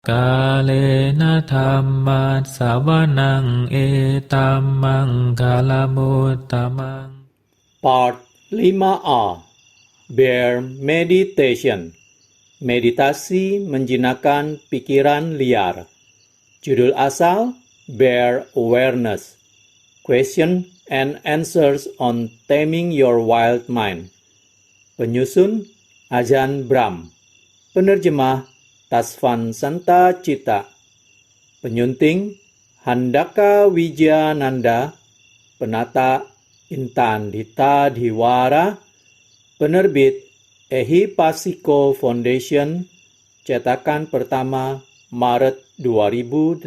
Kalena dhammat savanang etamang kalamutamang. Part 5a, Bare Meditation, Meditasi Menjinakkan Pikiran Liar. Judul asal, Bare Awareness, Question and Answers on Taming Your Wild Mind. Penyusun, Ajahn Brahm. Penerjemah, Tasvan Santa Cita. Penyunting, Handaka Wijayananda. Penata, Intan Dita Diwara. Penerbit, Ehipasiko Foundation. Cetakan pertama, Maret 2018.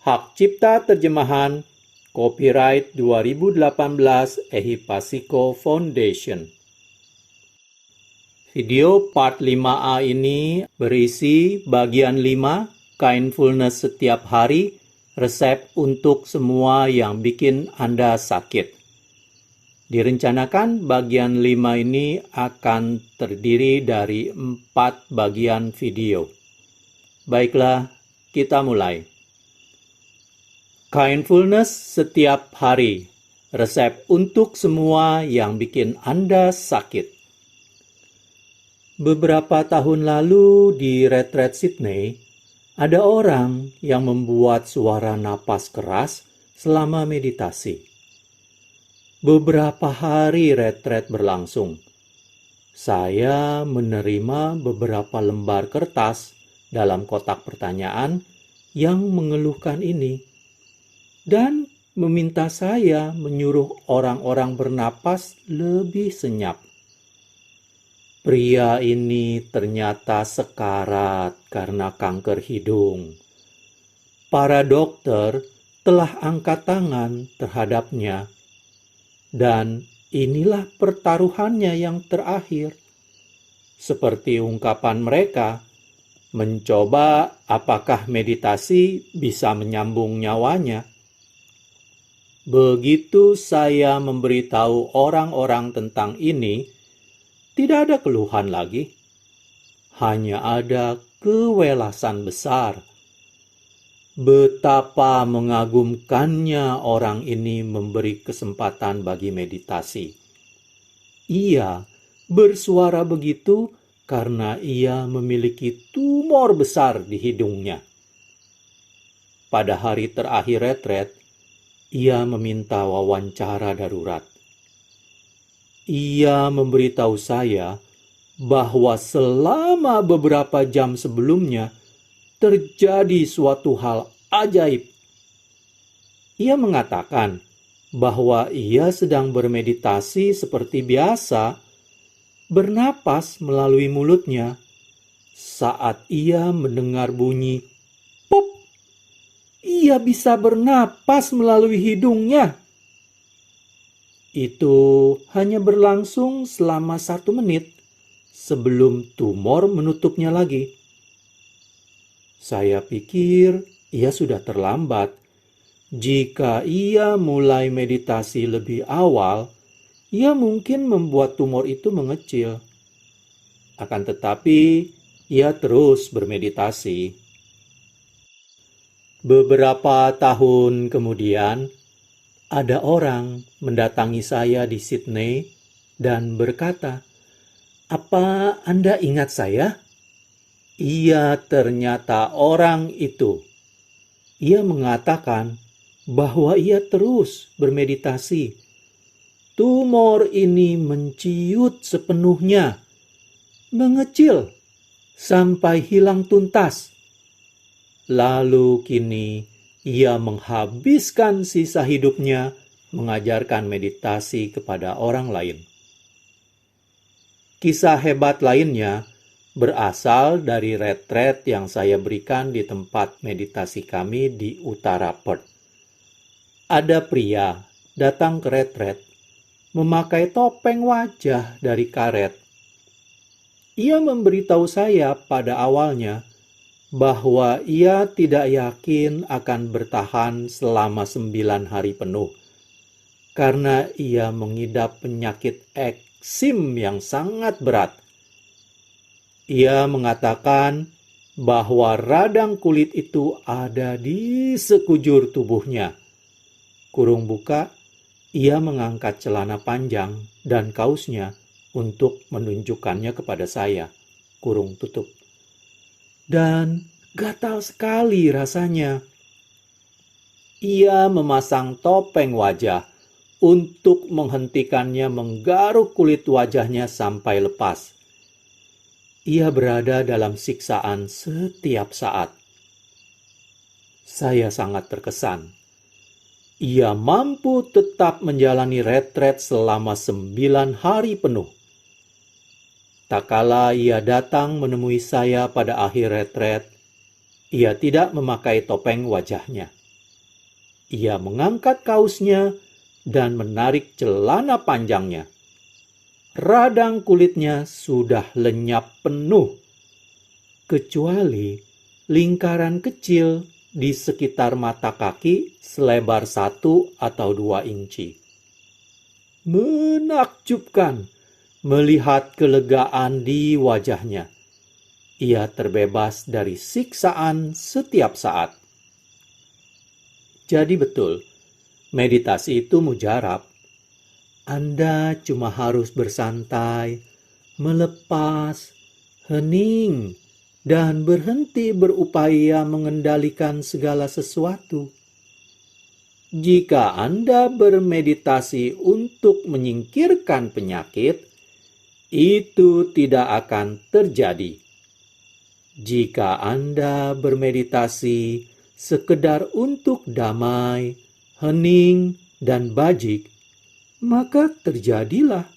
Hak cipta terjemahan, copyright 2018 Ehipasiko Foundation. Video part 5a ini berisi bagian 5, Kindfulness setiap hari, resep untuk semua yang bikin Anda sakit. Direncanakan bagian 5 ini akan terdiri dari 4 bagian video. Baiklah, kita mulai. Kindfulness setiap hari, resep untuk semua yang bikin Anda sakit. Beberapa tahun lalu di retret Sydney, ada orang yang membuat suara napas keras selama meditasi. Beberapa hari retret berlangsung. Saya menerima beberapa lembar kertas dalam kotak pertanyaan yang mengeluhkan ini, dan meminta saya menyuruh orang-orang bernapas lebih senyap. Pria ini ternyata sekarat karena kanker hidung. Para dokter telah angkat tangan terhadapnya, dan inilah pertaruhannya yang terakhir. Seperti ungkapan mereka, mencoba apakah meditasi bisa menyambung nyawanya. Begitu saya memberitahu orang-orang tentang ini, tidak ada keluhan lagi. Hanya ada kewelasan besar. Betapa mengagumkannya orang ini memberi kesempatan bagi meditasi. Ia bersuara begitu karena ia memiliki tumor besar di hidungnya. Pada hari terakhir retret, ia meminta wawancara darurat. Ia memberitahu saya bahwa selama beberapa jam sebelumnya terjadi suatu hal ajaib. Ia mengatakan bahwa ia sedang bermeditasi seperti biasa, bernapas melalui mulutnya. Saat ia mendengar bunyi pop, ia bisa bernapas melalui hidungnya. Itu hanya berlangsung selama 1 menit sebelum tumor menutupnya lagi. Saya pikir ia sudah terlambat. Jika ia mulai meditasi lebih awal, ia mungkin membuat tumor itu mengecil. Akan tetapi, ia terus bermeditasi. Beberapa tahun kemudian, ada orang mendatangi saya di Sydney dan berkata, "Apa Anda ingat saya?" Ia ternyata orang itu. Ia mengatakan bahwa ia terus bermeditasi. Tumor ini menciut sepenuhnya, mengecil sampai hilang tuntas. Lalu kini ia menghabiskan sisa hidupnya mengajarkan meditasi kepada orang lain. Kisah hebat lainnya berasal dari retret yang saya berikan di tempat meditasi kami di utara Perth. Ada pria datang ke retret memakai topeng wajah dari karet. Ia memberitahu saya pada awalnya bahwa ia tidak yakin akan bertahan selama 9 hari penuh, karena ia mengidap penyakit eksim yang sangat berat. Ia mengatakan bahwa radang kulit itu ada di sekujur tubuhnya. Kurung buka, ia mengangkat celana panjang dan kausnya untuk menunjukkannya kepada saya. Kurung tutup. Dan gatal sekali rasanya. Ia memasang topeng wajah untuk menghentikannya menggaruk kulit wajahnya sampai lepas. Ia berada dalam siksaan setiap saat. Saya sangat terkesan. Ia mampu tetap menjalani retret selama 9 hari penuh. Tak kala ia datang menemui saya pada akhir retret, ia tidak memakai topeng wajahnya. Ia mengangkat kausnya dan menarik celana panjangnya. Radang kulitnya sudah lenyap penuh, kecuali lingkaran kecil di sekitar mata kaki selebar 1 atau 2 inci. Menakjubkan melihat kelegaan di wajahnya. Ia terbebas dari siksaan setiap saat. Jadi betul, meditasi itu mujarab. Anda cuma harus bersantai, melepas, hening, dan berhenti berupaya mengendalikan segala sesuatu. Jika Anda bermeditasi untuk menyingkirkan penyakit, itu tidak akan terjadi. Jika Anda bermeditasi sekedar untuk damai, hening, dan bajik, maka terjadilah.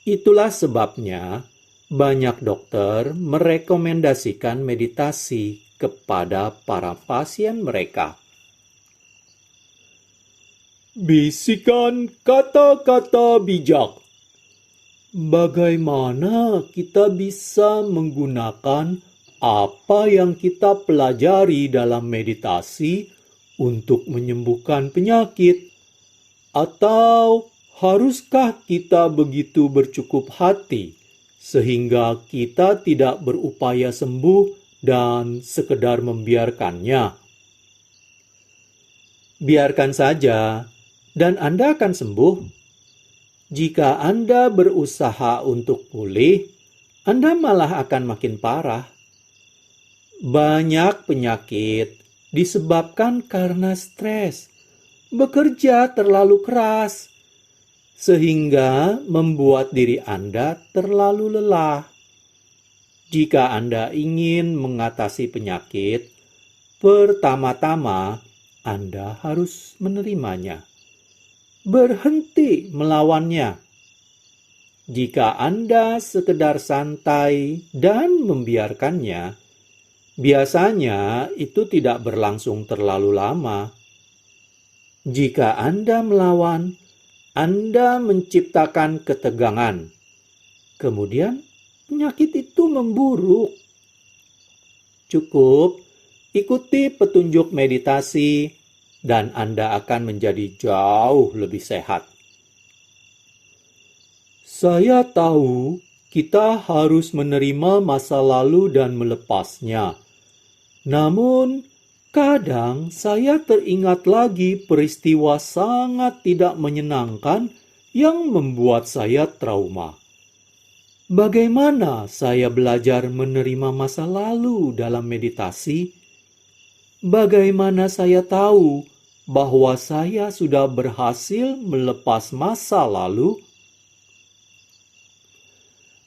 Itulah sebabnya banyak dokter merekomendasikan meditasi kepada para pasien mereka. Bisikan kata-kata bijak. Bagaimana kita bisa menggunakan apa yang kita pelajari dalam meditasi untuk menyembuhkan penyakit? Atau haruskah kita begitu bercukup hati sehingga kita tidak berupaya sembuh dan sekedar membiarkannya? Biarkan saja, dan Anda akan sembuh. Jika Anda berusaha untuk pulih, Anda malah akan makin parah. Banyak penyakit disebabkan karena stres, bekerja terlalu keras, sehingga membuat diri Anda terlalu lelah. Jika Anda ingin mengatasi penyakit, pertama-tama Anda harus menerimanya. Berhenti melawannya. Jika Anda sekedar santai dan membiarkannya, biasanya itu tidak berlangsung terlalu lama. Jika Anda melawan, Anda menciptakan ketegangan. Kemudian, penyakit itu memburuk. Cukup ikuti petunjuk meditasi, dan Anda akan menjadi jauh lebih sehat. Saya tahu kita harus menerima masa lalu dan melepasnya. Namun, kadang saya teringat lagi peristiwa sangat tidak menyenangkan yang membuat saya trauma. Bagaimana saya belajar menerima masa lalu dalam meditasi? Bagaimana saya tahu bahwa saya sudah berhasil melepas masa lalu?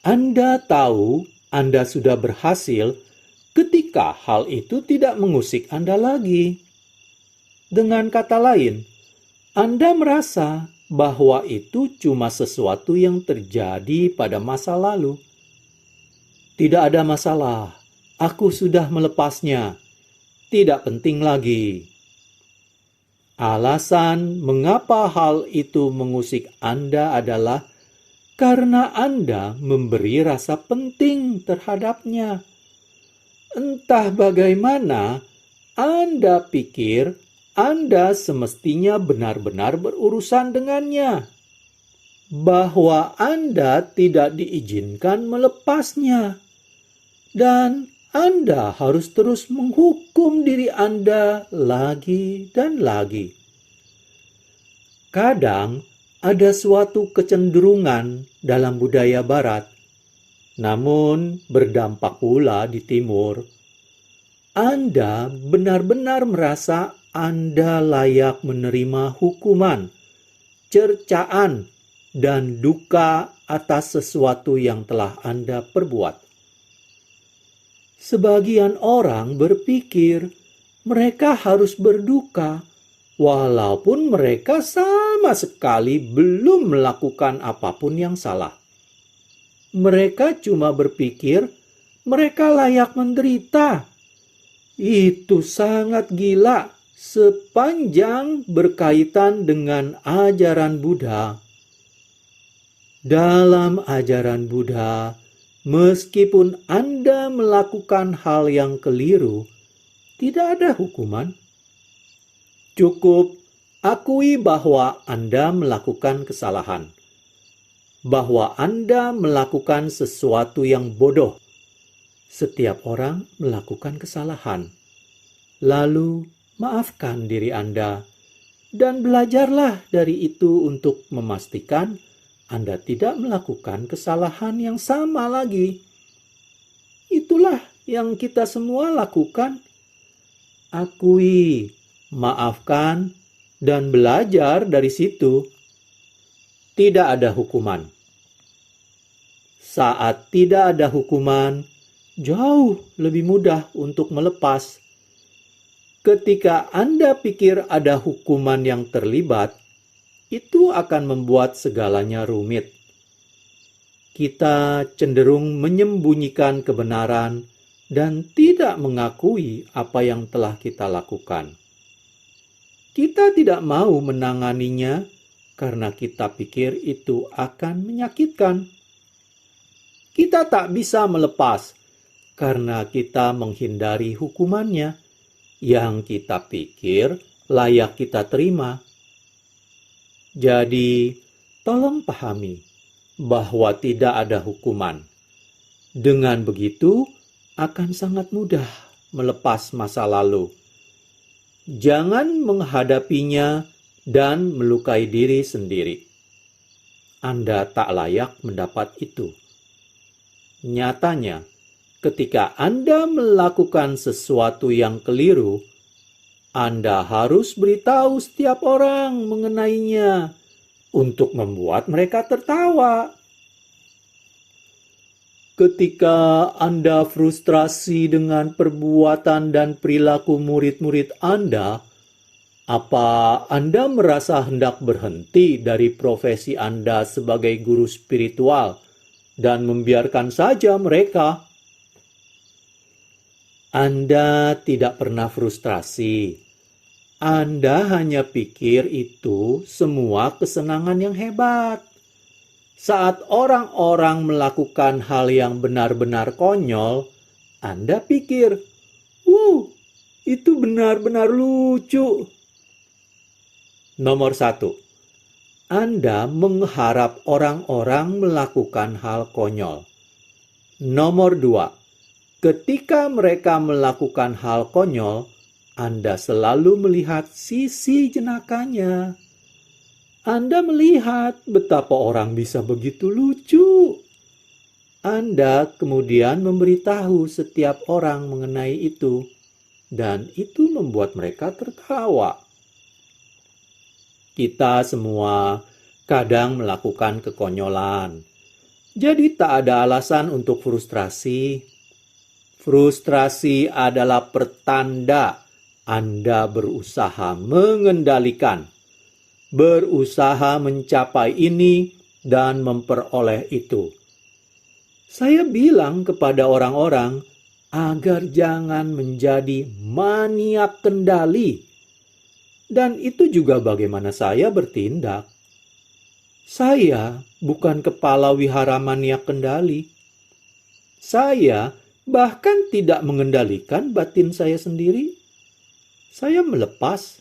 Anda tahu Anda sudah berhasil ketika hal itu tidak mengusik Anda lagi. Dengan kata lain, Anda merasa bahwa itu cuma sesuatu yang terjadi pada masa lalu. Tidak ada masalah, aku sudah melepasnya. Tidak penting lagi. Alasan mengapa hal itu mengusik Anda adalah karena Anda memberi rasa penting terhadapnya. Entah bagaimana, Anda pikir Anda semestinya benar-benar berurusan dengannya. Bahwa Anda tidak diizinkan melepasnya. Dan Anda harus terus menghukum diri Anda lagi dan lagi. Kadang ada suatu kecenderungan dalam budaya Barat, namun berdampak pula di Timur. Anda benar-benar merasa Anda layak menerima hukuman, cercaan, dan duka atas sesuatu yang telah Anda perbuat. Sebagian orang berpikir mereka harus berduka, walaupun mereka sama sekali belum melakukan apapun yang salah. Mereka cuma berpikir mereka layak menderita. Itu sangat gila sepanjang berkaitan dengan ajaran Buddha. Dalam ajaran Buddha, meskipun Anda melakukan hal yang keliru, tidak ada hukuman. Cukup akui bahwa Anda melakukan kesalahan, bahwa Anda melakukan sesuatu yang bodoh. Setiap orang melakukan kesalahan. Lalu maafkan diri Anda dan belajarlah dari itu untuk memastikan Anda tidak melakukan kesalahan yang sama lagi. Itulah yang kita semua lakukan. Akui, maafkan, dan belajar dari situ. Tidak ada hukuman. Saat tidak ada hukuman, jauh lebih mudah untuk melepas. Ketika Anda pikir ada hukuman yang terlibat, itu akan membuat segalanya rumit. Kita cenderung menyembunyikan kebenaran dan tidak mengakui apa yang telah kita lakukan. Kita tidak mau menanganinya karena kita pikir itu akan menyakitkan. Kita tak bisa melepas karena kita menghindari hukumannya yang kita pikir layak kita terima. Jadi, tolong pahami bahwa tidak ada hukuman. Dengan begitu, akan sangat mudah melepas masa lalu. Jangan menghadapinya dan melukai diri sendiri. Anda tak layak mendapat itu. Nyatanya, ketika Anda melakukan sesuatu yang keliru, Anda harus beritahu setiap orang mengenainya untuk membuat mereka tertawa. Ketika Anda frustrasi dengan perbuatan dan perilaku murid-murid Anda, apa Anda merasa hendak berhenti dari profesi Anda sebagai guru spiritual dan membiarkan saja mereka? Anda tidak pernah frustrasi. Anda hanya pikir itu semua kesenangan yang hebat. Saat orang-orang melakukan hal yang benar-benar konyol, Anda pikir, itu benar-benar lucu. Nomor 1. Anda mengharap orang-orang melakukan hal konyol. Nomor 2. Ketika mereka melakukan hal konyol, Anda selalu melihat sisi jenakanya. Anda melihat betapa orang bisa begitu lucu. Anda kemudian memberitahu setiap orang mengenai itu, dan itu membuat mereka tertawa. Kita semua kadang melakukan kekonyolan, jadi tak ada alasan untuk frustrasi. Frustrasi adalah pertanda Anda berusaha mengendalikan, berusaha mencapai ini dan memperoleh itu. Saya bilang kepada orang-orang agar jangan menjadi maniak kendali. Dan itu juga bagaimana saya bertindak. Saya bukan kepala wihara maniak kendali. Saya bahkan tidak mengendalikan batin saya sendiri. Saya melepas.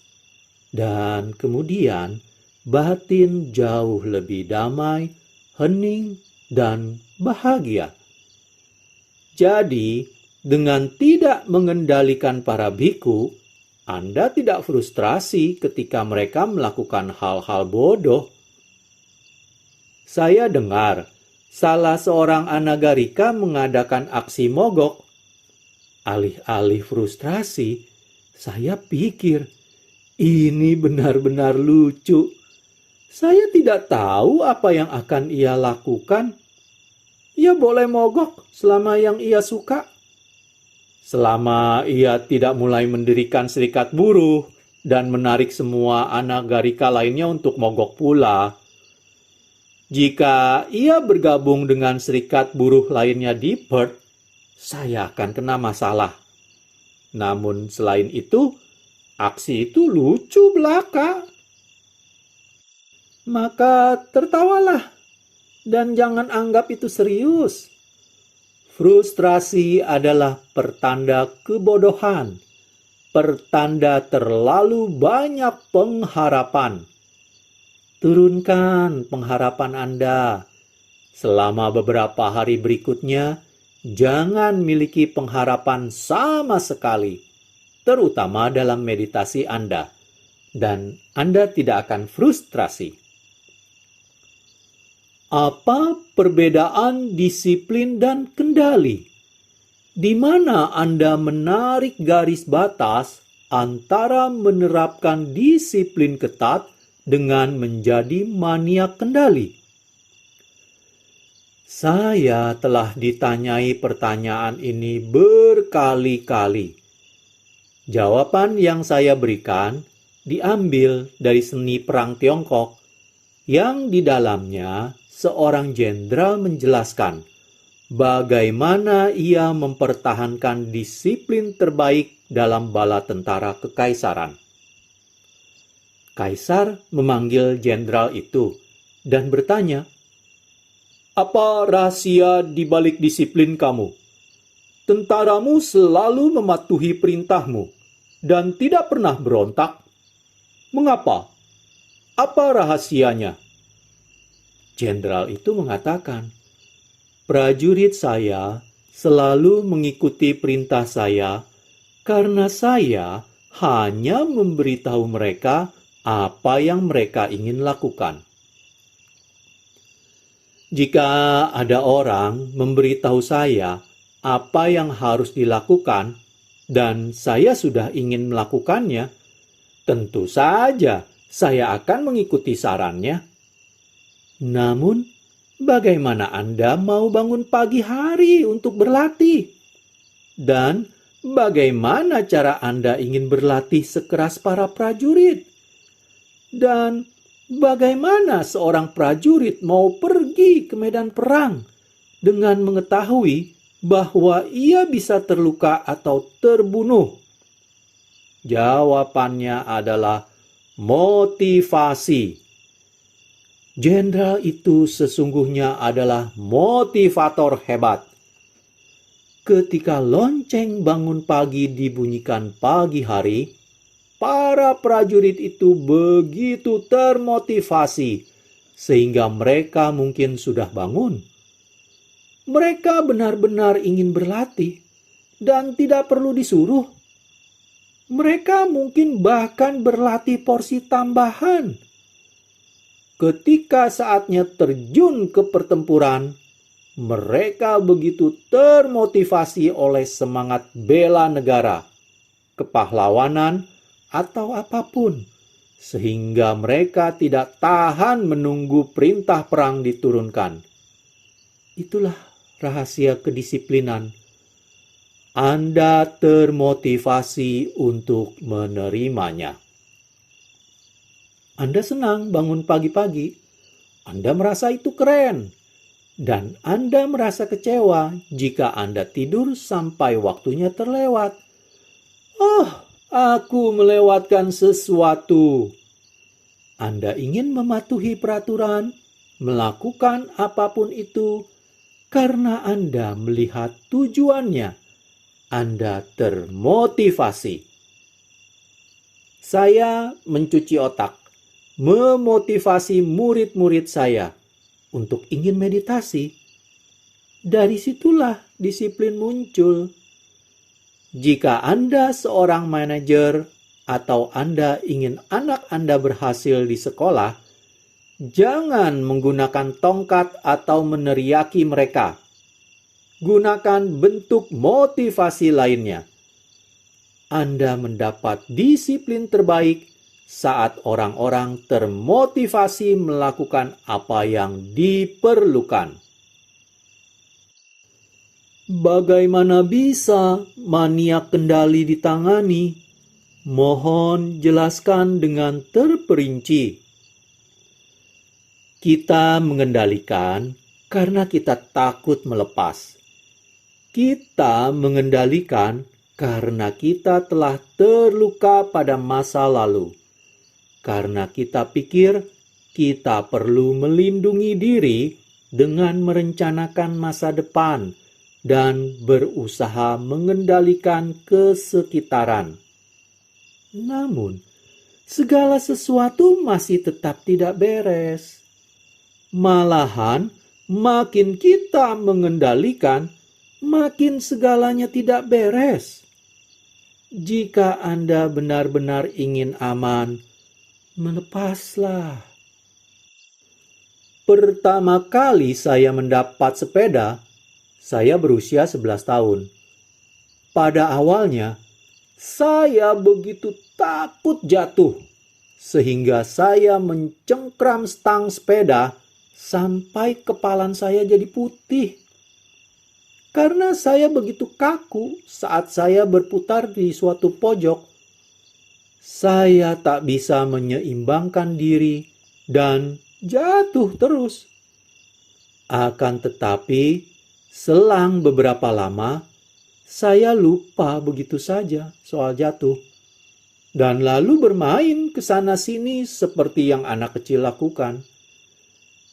Dan kemudian batin jauh lebih damai, hening, dan bahagia. Jadi, Dengan tidak mengendalikan para biku, Anda tidak frustrasi ketika mereka melakukan hal-hal bodoh. Saya dengar salah seorang anagarika mengadakan aksi mogok. Alih-alih frustrasi, saya pikir, ini benar-benar lucu. Saya tidak tahu apa yang akan ia lakukan. Ia boleh mogok selama yang ia suka. Selama ia tidak mulai mendirikan serikat buruh dan menarik semua anagarika lainnya untuk mogok pula. Jika ia bergabung dengan serikat buruh lainnya di Perth, saya akan kena masalah. Namun selain itu, aksi itu lucu belaka. Maka tertawalah dan jangan anggap itu serius. Frustrasi adalah pertanda kebodohan, pertanda terlalu banyak pengharapan. Turunkan pengharapan Anda. Selama beberapa hari berikutnya, jangan miliki pengharapan sama sekali, terutama dalam meditasi Anda, dan Anda tidak akan frustrasi. Apa perbedaan disiplin dan kendali? Di mana Anda menarik garis batas antara menerapkan disiplin ketat dengan menjadi maniak kendali? Saya telah ditanyai pertanyaan ini berkali-kali. Jawaban yang saya berikan diambil dari seni perang Tiongkok, yang di dalamnya seorang jenderal menjelaskan bagaimana ia mempertahankan disiplin terbaik dalam bala tentara kekaisaran. Kaisar memanggil jenderal itu dan bertanya, "Apa rahasia di balik disiplin kamu? Tentaramu selalu mematuhi perintahmu dan tidak pernah berontak. Mengapa? Apa rahasianya?" Jenderal itu mengatakan, "Prajurit saya selalu mengikuti perintah saya karena saya hanya memberitahu mereka apa yang mereka ingin lakukan." Jika ada orang memberitahu saya apa yang harus dilakukan dan saya sudah ingin melakukannya, tentu saja saya akan mengikuti sarannya. Namun, bagaimana Anda mau bangun pagi hari untuk berlatih? Dan bagaimana cara Anda ingin berlatih sekeras para prajurit? Dan bagaimana seorang prajurit mau pergi ke medan perang dengan mengetahui bahwa ia bisa terluka atau terbunuh? Jawabannya adalah motivasi. Jenderal itu sesungguhnya adalah motivator hebat. Ketika lonceng bangun pagi dibunyikan pagi hari, para prajurit itu begitu termotivasi sehingga mereka mungkin sudah bangun. Mereka benar-benar ingin berlatih dan tidak perlu disuruh. Mereka mungkin bahkan berlatih porsi tambahan. Ketika saatnya terjun ke pertempuran, mereka begitu termotivasi oleh semangat bela negara, kepahlawanan, atau apapun, sehingga mereka tidak tahan menunggu perintah perang diturunkan. Itulah rahasia kedisiplinan. Anda termotivasi untuk menerimanya. Anda senang bangun pagi-pagi, Anda merasa itu keren, dan Anda merasa kecewa jika Anda tidur sampai waktunya terlewat. "Oh, aku melewatkan sesuatu." Anda ingin mematuhi peraturan, melakukan apapun itu, karena Anda melihat tujuannya. Anda termotivasi. Saya mencuci otak, memotivasi murid-murid saya untuk ingin meditasi. Dari situlah disiplin muncul. Jika Anda seorang manajer atau Anda ingin anak Anda berhasil di sekolah, jangan menggunakan tongkat atau meneriaki mereka. Gunakan bentuk motivasi lainnya. Anda mendapat disiplin terbaik saat orang-orang termotivasi melakukan apa yang diperlukan. Bagaimana bisa maniak kendali ditangani? Mohon jelaskan dengan terperinci. Kita mengendalikan karena kita takut melepas. Kita mengendalikan karena kita telah terluka pada masa lalu. Karena kita pikir kita perlu melindungi diri dengan merencanakan masa depan dan berusaha mengendalikan kesekitaran. Namun, segala sesuatu masih tetap tidak beres. Malahan, makin kita mengendalikan, makin segalanya tidak beres. Jika Anda benar-benar ingin aman, melepaslah. Pertama kali saya mendapat sepeda, saya berusia 11 tahun. Pada awalnya, saya begitu takut jatuh, sehingga saya mencengkram stang sepeda sampai kepalan saya jadi putih. Karena saya begitu kaku saat saya berputar di suatu pojok, saya tak bisa menyeimbangkan diri dan jatuh terus. Akan tetapi, selang beberapa lama, saya lupa begitu saja soal jatuh. Dan lalu bermain ke sana-sini seperti yang anak kecil lakukan.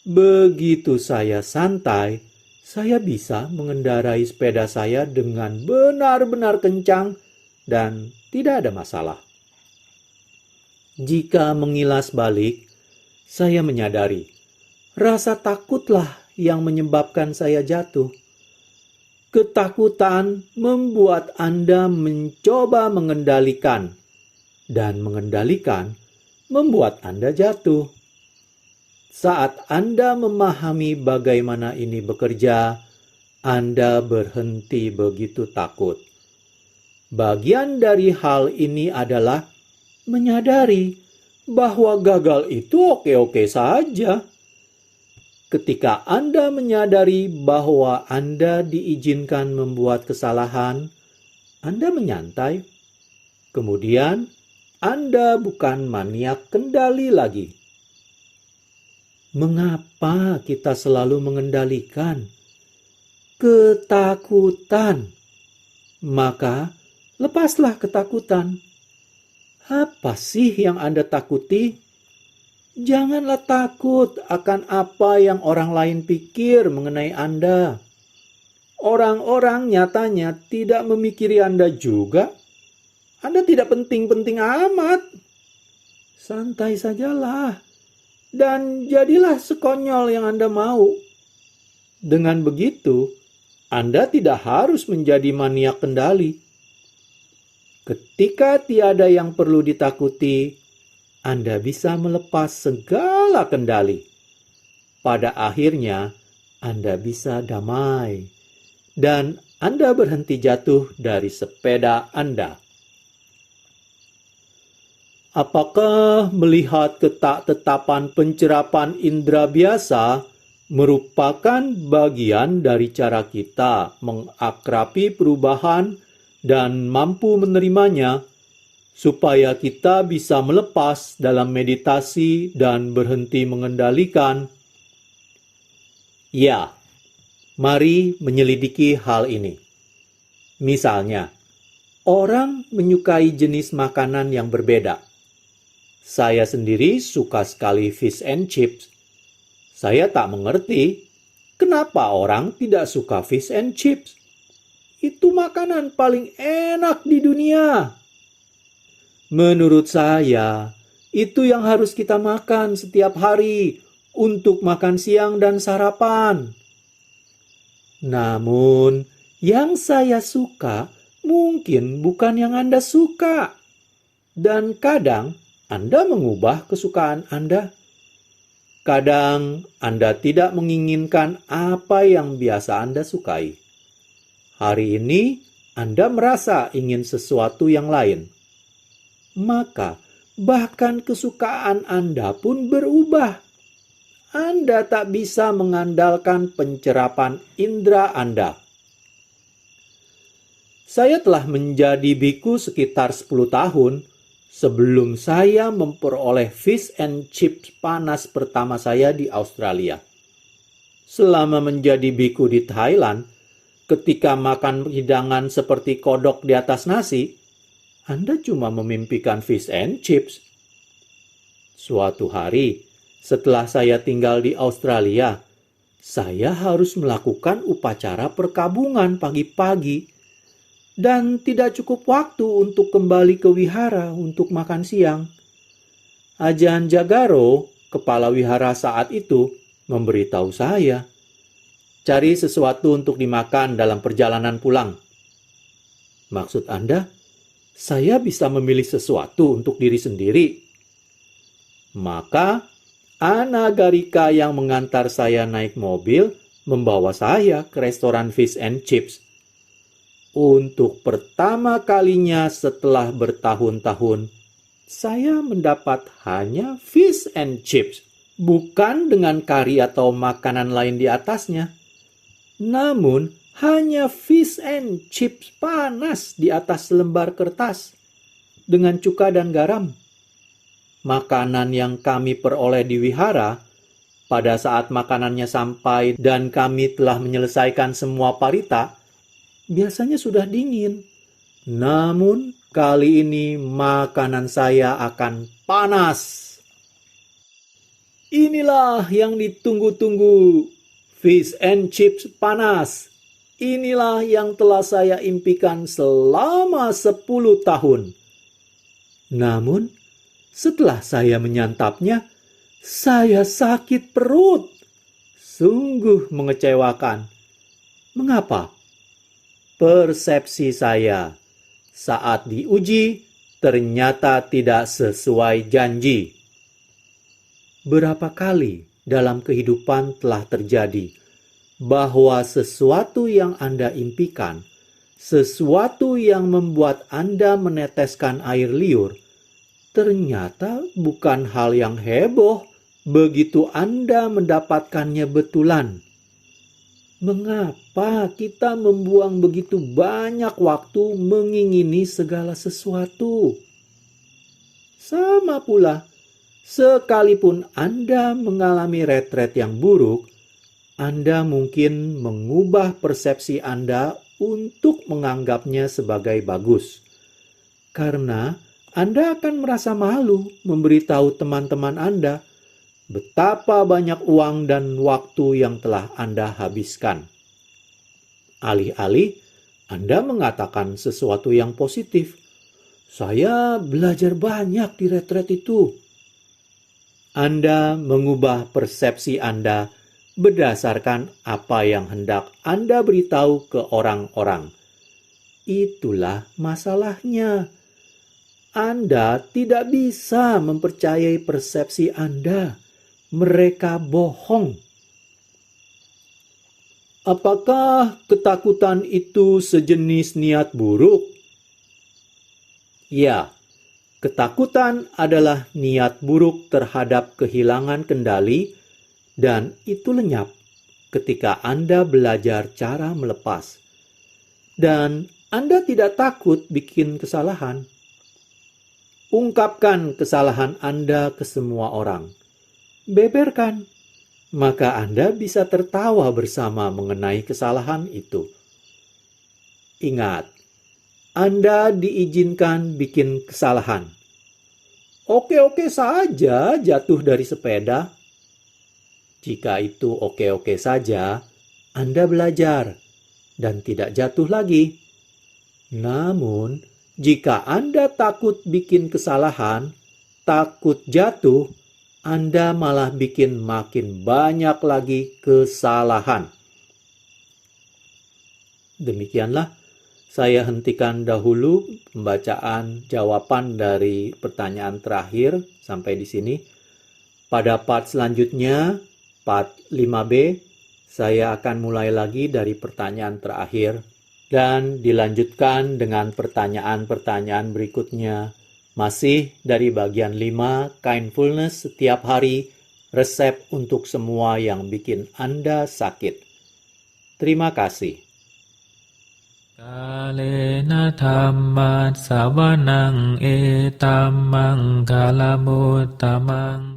Begitu saya santai, saya bisa mengendarai sepeda saya dengan benar-benar kencang dan tidak ada masalah. Jika mengilas balik, saya menyadari rasa takutlah yang menyebabkan saya jatuh. Ketakutan membuat Anda mencoba mengendalikan, dan mengendalikan membuat Anda jatuh. Saat Anda memahami bagaimana ini bekerja, Anda berhenti begitu takut. Bagian dari hal ini adalah menyadari bahwa gagal itu oke-oke saja. Ketika Anda menyadari bahwa Anda diizinkan membuat kesalahan, Anda menyantai. Kemudian, Anda bukan maniak kendali lagi. Mengapa kita selalu mengendalikan? Ketakutan. Maka, lepaslah ketakutan. Apa sih yang Anda takuti? Janganlah takut akan apa yang orang lain pikir mengenai Anda. Orang-orang nyatanya tidak memikiri Anda juga. Anda tidak penting-penting amat. Santai sajalah. Dan jadilah sekonyol yang Anda mau. Dengan begitu, Anda tidak harus menjadi maniak kendali. Ketika tiada yang perlu ditakuti, Anda bisa melepas segala kendali. Pada akhirnya, Anda bisa damai. Dan Anda berhenti jatuh dari sepeda Anda. Apakah melihat ketak-tetapan pencerapan indera biasa merupakan bagian dari cara kita mengakrabi perubahan dan mampu menerimanya, supaya kita bisa melepas dalam meditasi dan berhenti mengendalikan? Ya, mari menyelidiki hal ini. Misalnya, orang menyukai jenis makanan yang berbeda. Saya sendiri suka sekali fish and chips. Saya tak mengerti kenapa orang tidak suka fish and chips. Itu makanan paling enak di dunia. Menurut saya, itu yang harus kita makan setiap hari untuk makan siang dan sarapan. Namun, yang saya suka mungkin bukan yang Anda suka. Dan kadang Anda mengubah kesukaan Anda. Kadang Anda tidak menginginkan apa yang biasa Anda sukai. Hari ini Anda merasa ingin sesuatu yang lain. Maka bahkan kesukaan Anda pun berubah. Anda tak bisa mengandalkan pencerapan indera Anda. Saya telah menjadi biku sekitar 10 tahun sebelum saya memperoleh fish and chips panas pertama saya di Australia. Selama menjadi biku di Thailand, ketika makan hidangan seperti kodok di atas nasi, Anda cuma memimpikan fish and chips. Suatu hari, setelah saya tinggal di Australia, saya harus melakukan upacara perkabungan pagi-pagi dan tidak cukup waktu untuk kembali ke wihara untuk makan siang. Ajahn Jagaro, kepala wihara saat itu, memberitahu saya, cari sesuatu untuk dimakan dalam perjalanan pulang. Maksud Anda, saya bisa memilih sesuatu untuk diri sendiri? Maka, Ana Garika yang mengantar saya naik mobil membawa saya ke restoran fish and chips. Untuk pertama kalinya setelah bertahun-tahun, saya mendapat hanya fish and chips, bukan dengan kari atau makanan lain di atasnya. Namun, hanya fish and chips panas di atas lembar kertas dengan cuka dan garam. Makanan yang kami peroleh di wihara, pada saat makanannya sampai dan kami telah menyelesaikan semua parita, biasanya sudah dingin. Namun, kali ini makanan saya akan panas. Inilah yang ditunggu-tunggu, fish and chips panas. Inilah yang telah saya impikan selama 10 tahun. Namun, setelah saya menyantapnya, saya sakit perut. Sungguh mengecewakan. Mengapa? Persepsi saya saat diuji ternyata tidak sesuai janji. Berapa kali dalam kehidupan telah terjadi bahwa sesuatu yang Anda impikan, sesuatu yang membuat Anda meneteskan air liur, ternyata bukan hal yang heboh begitu Anda mendapatkannya betulan. Mengapa kita membuang begitu banyak waktu mengingini segala sesuatu? Sama pula, sekalipun Anda mengalami retret yang buruk, Anda mungkin mengubah persepsi Anda untuk menganggapnya sebagai bagus. Karena Anda akan merasa malu memberitahu teman-teman Anda betapa banyak uang dan waktu yang telah Anda habiskan. Alih-alih Anda mengatakan sesuatu yang positif. Saya belajar banyak di retret itu. Anda mengubah persepsi Anda berdasarkan apa yang hendak Anda beritahu ke orang-orang. Itulah masalahnya. Anda tidak bisa mempercayai persepsi Anda. Mereka bohong. Apakah ketakutan itu sejenis niat buruk? Ya, ketakutan adalah niat buruk terhadap kehilangan kendali, dan itu lenyap ketika Anda belajar cara melepas. Dan Anda tidak takut bikin kesalahan. Ungkapkan kesalahan Anda ke semua orang. Beberkan. Maka Anda bisa tertawa bersama mengenai kesalahan itu. Ingat, Anda diizinkan bikin kesalahan. Oke-oke saja jatuh dari sepeda. Jika itu oke-oke saja, Anda belajar dan tidak jatuh lagi. Namun, jika Anda takut bikin kesalahan, takut jatuh, Anda malah bikin makin banyak lagi kesalahan. Demikianlah saya hentikan dahulu pembacaan jawaban dari pertanyaan terakhir sampai di sini. Pada part selanjutnya, part 5B, saya akan mulai lagi dari pertanyaan terakhir dan dilanjutkan dengan pertanyaan-pertanyaan berikutnya. Masih dari bagian 5, kindfulness setiap hari, resep untuk semua yang bikin Anda sakit. Terima kasih. Kalena dhamma ssavanang etam mangkala muttamaଂ